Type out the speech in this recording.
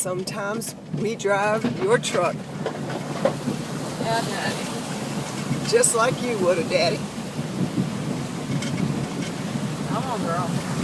sometimes we drive your truck. Yeah, Daddy. Just like you would have, Daddy. Come on, girl.